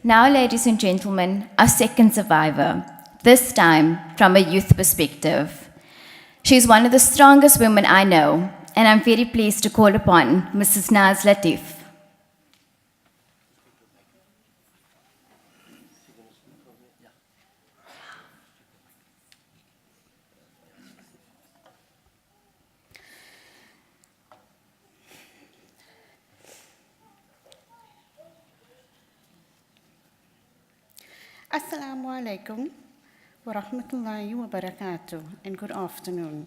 Now, ladies and gentlemen, our second survivor, this time from a youth perspective. She's one of the strongest women I know, and I'm very pleased to call upon Mrs. Naaz Latief. Assalamu alaikum wa rahmatullahi wa barakatuh, and good afternoon.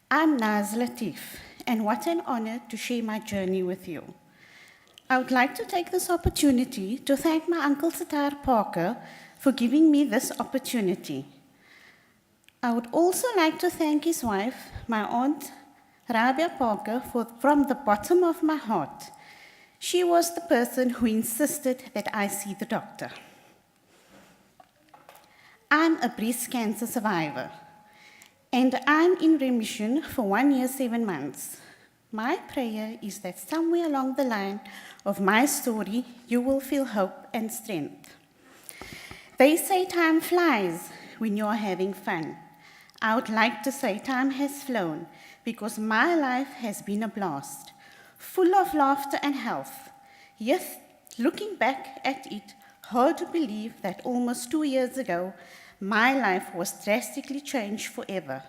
I'm Naaz Latief, and what an honor to share my journey with you. I would like to take this opportunity to thank my Uncle Sitar Parker for giving me this opportunity. I would also like to thank his wife, my aunt Rabia Parker, from the bottom of my heart. She was the person who insisted that I see the doctor. I'm a breast cancer survivor, and I'm in remission for 1 year, 7 months. My prayer is that somewhere along the line of my story, you will feel hope and strength. They say time flies when you're having fun. I would like to say time has flown because my life has been a blast, full of laughter and health. Yes, looking back at it, hard to believe that almost 2 years ago, my life was drastically changed forever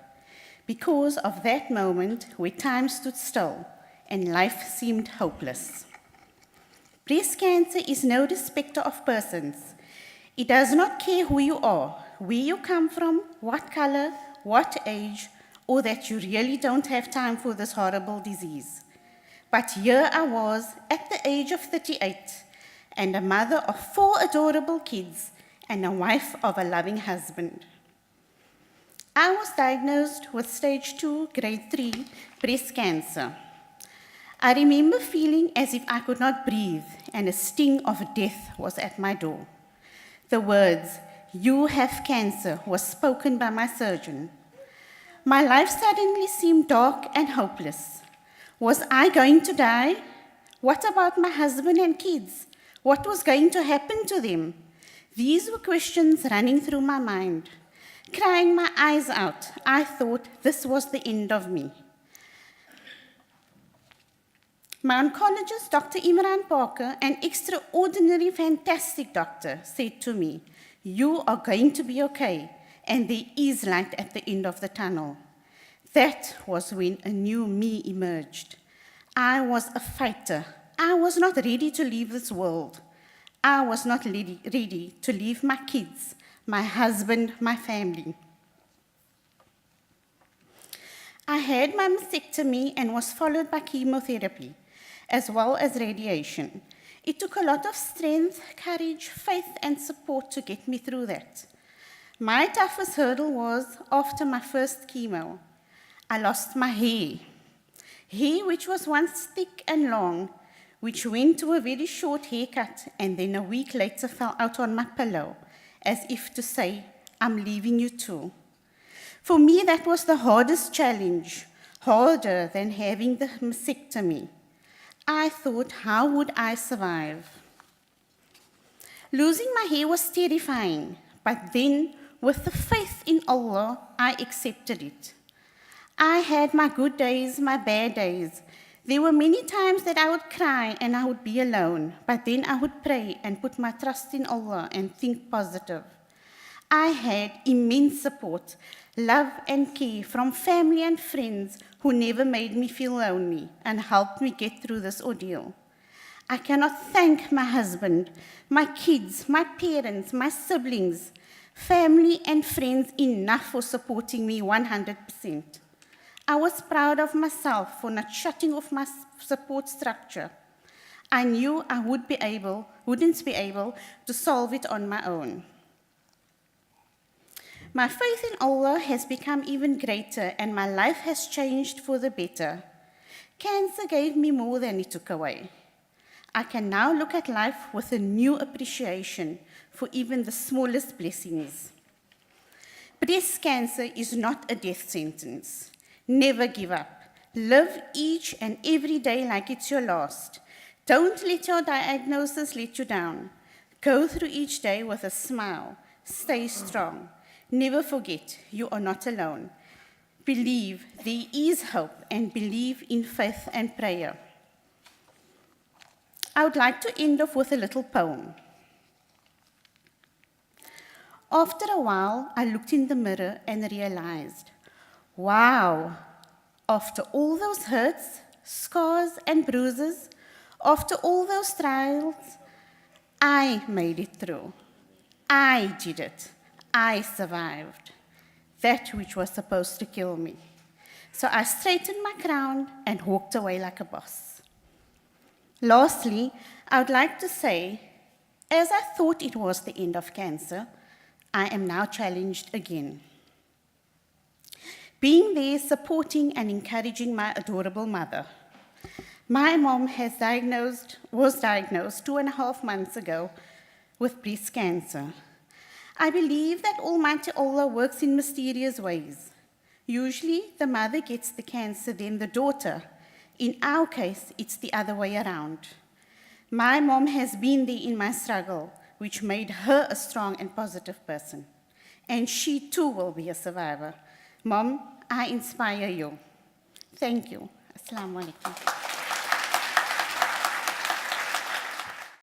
because of that moment where time stood still and life seemed hopeless. Breast cancer is no respecter of persons. It does not care who you are, where you come from, what color, what age, or that you really don't have time for this horrible disease. But here I was at the age of 38 and a mother of 4 adorable kids and a wife of a loving husband. I was diagnosed with stage 2, grade 3 breast cancer. I remember feeling as if I could not breathe and a sting of death was at my door. The words, "You have cancer," was spoken by my surgeon. My life suddenly seemed dark and hopeless. Was I going to die? What about my husband and kids? What was going to happen to them? These were questions running through my mind. Crying my eyes out, I thought this was the end of me. My oncologist, Dr. Imran Parker, an extraordinary, fantastic doctor, said to me, "You are going to be okay, and there is light at the end of the tunnel." That was when a new me emerged. I was a fighter. I was not ready to leave this world. I was not ready to leave my kids, my husband, my family. I had my mastectomy and was followed by chemotherapy, as well as radiation. It took a lot of strength, courage, faith, and support to get me through that. My toughest hurdle was after my first chemo. I lost my hair which was once thick and long, which went to a very short haircut and then a week later fell out on my pillow, as if to say, "I'm leaving you too." For me, that was the hardest challenge, harder than having the mastectomy. I thought, how would I survive? Losing my hair was terrifying, but then, with the faith in Allah, I accepted it. I had my good days, my bad days. There were many times that I would cry and I would be alone, but then I would pray and put my trust in Allah and think positive. I had immense support, love and care from family and friends who never made me feel lonely and helped me get through this ordeal. I cannot thank my husband, my kids, my parents, my siblings, family and friends enough for supporting me 100%. I was proud of myself for not shutting off my support structure. I knew I wouldn't be able to solve it on my own. My faith in Allah has become even greater and my life has changed for the better. Cancer gave me more than it took away. I can now look at life with a new appreciation for even the smallest blessings. Breast cancer is not a death sentence. Never give up. Live each and every day like it's your last. Don't let your diagnosis let you down. Go through each day with a smile. Stay strong. Never forget you are not alone. Believe there is hope and believe in faith and prayer. I would like to end off with a little poem. After a while, I looked in the mirror and realized, wow, after all those hurts, scars, and bruises, after all those trials, I made it through. I did it. I survived. That which was supposed to kill me. So I straightened my crown and walked away like a boss. Lastly, I would like to say, as I thought it was the end of cancer, I am now challenged again. Being there, supporting and encouraging my adorable mother. My mom was diagnosed 2.5 months ago with breast cancer. I believe that Almighty Allah works in mysterious ways. Usually, the mother gets the cancer, then the daughter. In our case, it's the other way around. My mom has been there in my struggle, which made her a strong and positive person. And she too will be a survivor. Mom, I inspire you. Thank you. Assalamu alaikum.